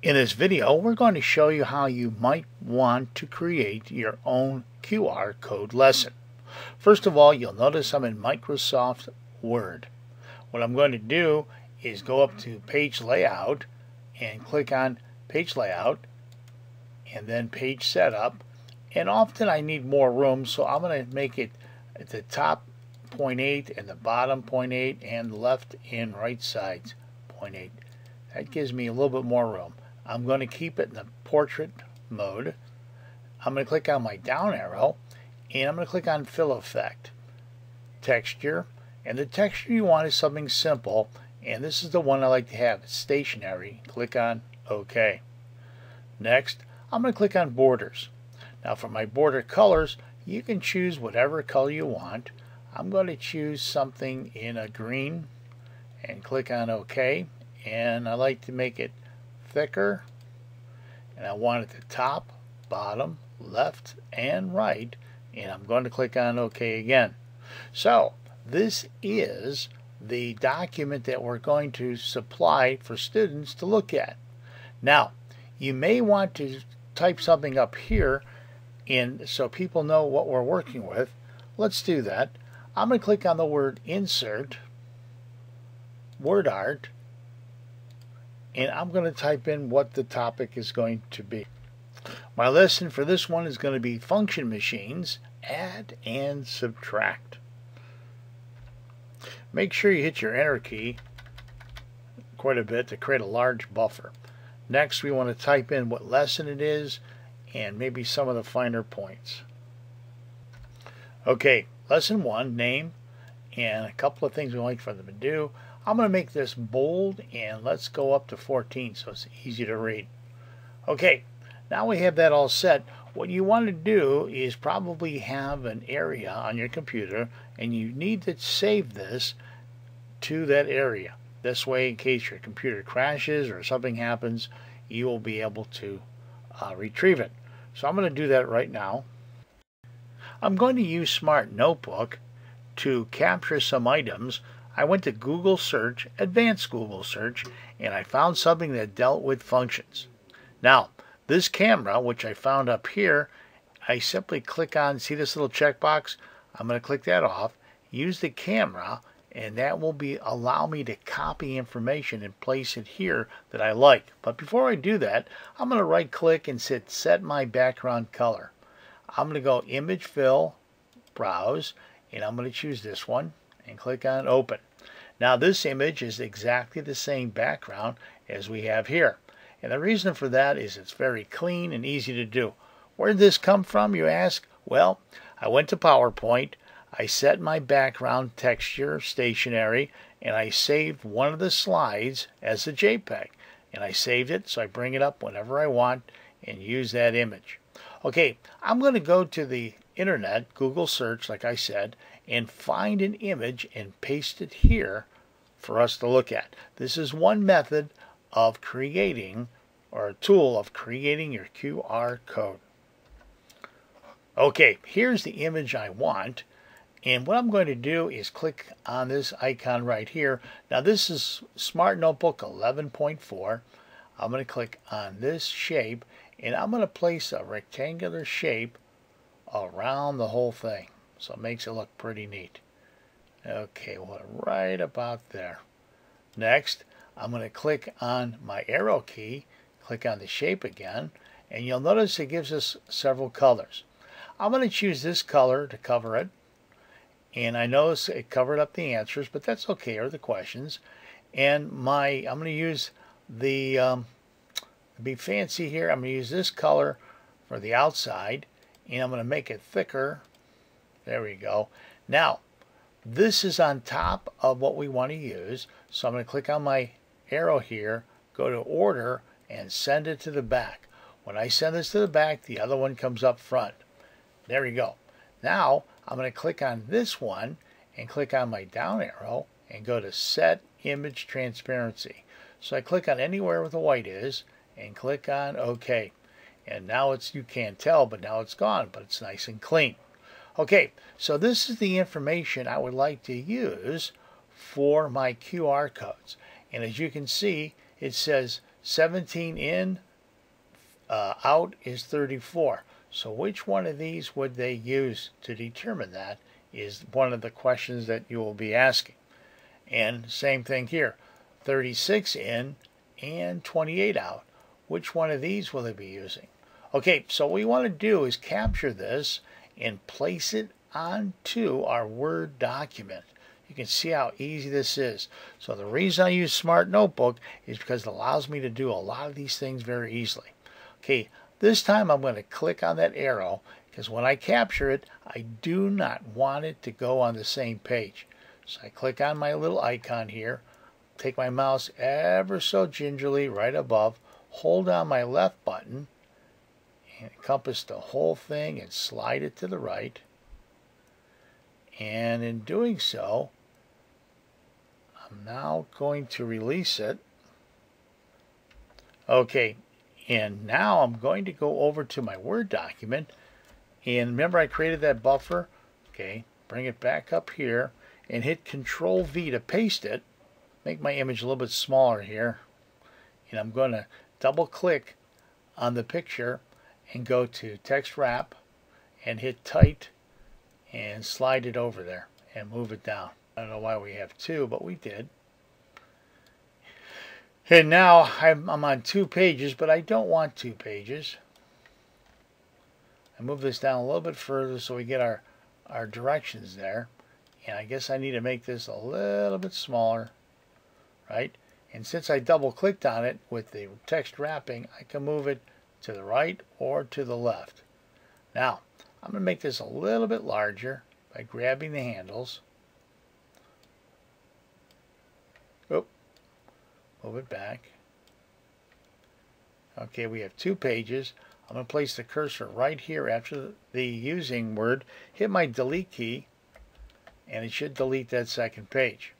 In this video, we're going to show you how you might want to create your own QR code lesson. First of all, you'll notice I'm in Microsoft Word. What I'm going to do is go up to Page Layout and click on Page Layout and then Page Setup. And often I need more room, so I'm going to make it at the top 0.8 and the bottom 0.8 and the left and right sides 0.8. That gives me a little bit more room. I'm going to keep it in the portrait mode. I'm going to click on my down arrow and I'm going to click on Fill Effect, Texture, and the texture you want is something simple, and this is the one I like to have. It's stationary. Click on OK. Next, I'm going to click on Borders. Now for my border colors, you can choose whatever color you want. I'm going to choose something in a green and click on OK, and I like to make it thicker, and I want it the top, bottom, left, and right, and I'm going to click on OK again. So this is the document that we're going to supply for students to look at. Now you may want to type something up here in so people know what we're working with. Let's do that. I'm going to click on the word Insert, Word Art, and I'm going to type in what the topic is going to be. My lesson for this one is going to be function machines, add and subtract. Make sure you hit your enter key quite a bit to create a large buffer. Next, we want to type in what lesson it is and maybe some of the finer points. Okay, lesson 1, name, and a couple of things we like for them to do. I'm going to make this bold, and let's go up to 14 so it's easy to read. Okay, now we have that all set. What you want to do is probably have an area on your computer, and you need to save this to that area. This way, in case your computer crashes or something happens, you will be able to retrieve it. So I'm going to do that right now. I'm going to use Smart Notebook to capture some items. I went to Google Search, Advanced Google Search, and I found something that dealt with functions. Now, this camera, which I found up here, I simply click on, see this little checkbox? I'm going to click that off, use the camera, and that will allow me to copy information and place it here that I like. But before I do that, I'm going to right click and set my background color. I'm going to go Image Fill, Browse, and I'm going to choose this one and click on Open. Now this image is exactly the same background as we have here. And the reason for that is it's very clean and easy to do. Where did this come from, you ask? Well, I went to PowerPoint, I set my background texture stationary, and I saved one of the slides as a JPEG. And I saved it so I bring it up whenever I want and use that image. Okay, I'm going to go to the internet, Google search like I said, and find an image and paste it here for us to look at. This is one method of creating, or a tool of creating your QR code. Okay, here's the image I want, and what I'm going to do is click on this icon right here. Now this is Smart Notebook 11.4. I'm going to click on this shape, and I'm going to place a rectangular shape around the whole thing, so it makes it look pretty neat. Okay, well, right about there. Next, I'm going to click on my arrow key, click on the shape again, and you'll notice it gives us several colors. I'm going to choose this color to cover it, and I notice it covered up the answers, but that's okay, or the questions. And I'm going to use the be fancy here. I'm going to use this color for the outside, and I'm going to make it thicker. There we go. Now, this is on top of what we want to use, so I'm going to click on my arrow here, go to Order, and send it to the back. When I send this to the back, the other one comes up front. There we go. Now, I'm going to click on this one and click on my down arrow and go to Set Image Transparency. So I click on anywhere where the white is and click on OK. And now you can't tell, but now it's gone, but it's nice and clean. Okay, so this is the information I would like to use for my QR codes. And as you can see, it says 17 in, out is 34. So which one of these would they use to determine that is one of the questions that you will be asking. And same thing here, 36 in and 28 out. Which one of these will they be using? Okay, so what we want to do is capture this and place it onto our Word document. You can see how easy this is. So the reason I use Smart Notebook is because it allows me to do a lot of these things very easily. Okay, this time I'm going to click on that arrow because when I capture it, I do not want it to go on the same page. So I click on my little icon here, take my mouse ever so gingerly right above, hold down my left button, and encompass the whole thing and slide it to the right. And in doing so, I'm now going to release it. Okay, and now I'm going to go over to my Word document. And remember I created that buffer? Okay, bring it back up here and hit Control V to paste it. Make my image a little bit smaller here. And I'm going to double click on the picture and go to Text Wrap and hit Tight and slide it over there and move it down. I don't know why we have two, but we did. And now I'm on 2 pages, but I don't want 2 pages. I move this down a little bit further so we get our directions there. And I guess I need to make this a little bit smaller, right? And since I double clicked on it with the text wrapping, I can move it to the right or to the left. Now, I'm going to make this a little bit larger by grabbing the handles. Oop. Move it back. Okay, we have 2 pages. I'm going to place the cursor right here after the using word. Hit my delete key, and it should delete that second page.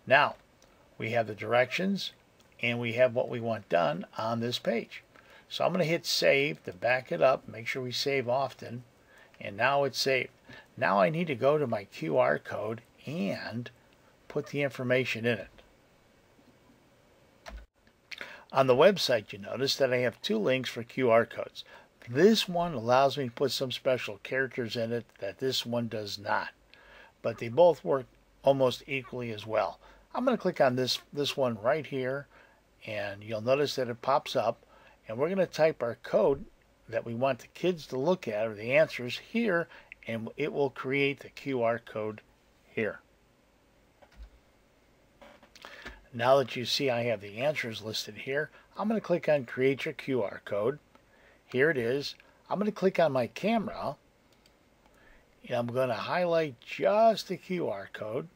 Now, we have the directions, and we have what we want done on this page. So I'm going to hit save to back it up. Make sure we save often. And now it's saved. Now I need to go to my QR code and put the information in it. On the website, you notice that I have 2 links for QR codes. This one allows me to put some special characters in it that this one does not. But they both work almost equally as well. I'm going to click on this one right here, and you'll notice that it pops up, and we're going to type our code that we want the kids to look at, or the answers here, and it will create the QR code here. Now that you see I have the answers listed here, I'm going to click on Create Your QR Code. Here it is. I'm going to click on my camera, and I'm going to highlight just the QR code.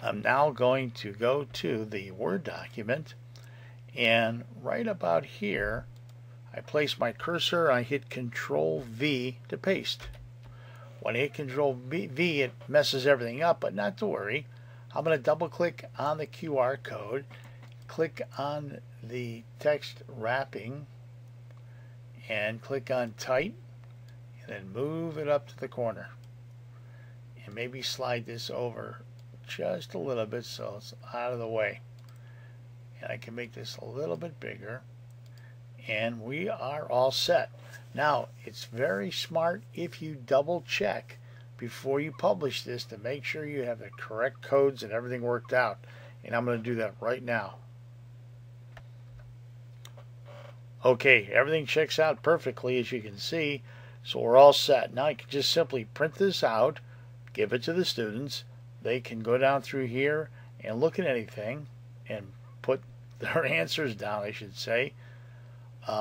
I'm now going to go to the Word document, and right about here I place my cursor, I hit Control V to paste. When I hit Control V, it messes everything up, but not to worry. I'm going to double click on the QR code, click on the text wrapping, and click on Tight, and then move it up to the corner. And maybe slide this over just a little bit so it's out of the way. And I can make this a little bit bigger. And we are all set. Now, it's very smart if you double check before you publish this to make sure you have the correct codes and everything worked out. And I'm going to do that right now. Okay, everything checks out perfectly as you can see. So we're all set. Now I can just simply print this out, give it to the students. They can go down through here and look at anything and put their answers down, I should say,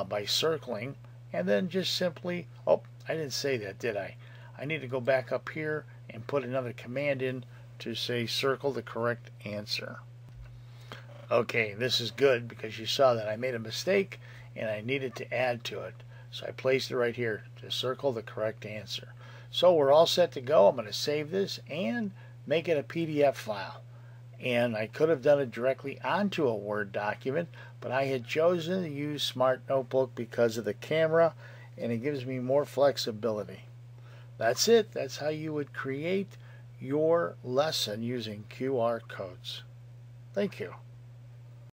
by circling. And then just simply, oh, I didn't say that, did I? I need to go back up here and put another command in to say circle the correct answer. Okay, this is good because you saw that I made a mistake and I needed to add to it. So I placed it right here to circle the correct answer. So we're all set to go. I'm going to save this and make it a PDF file. And I could have done it directly onto a Word document, but I had chosen to use Smart Notebook because of the camera, and it gives me more flexibility. That's it. That's how you would create your lesson using QR codes. Thank you.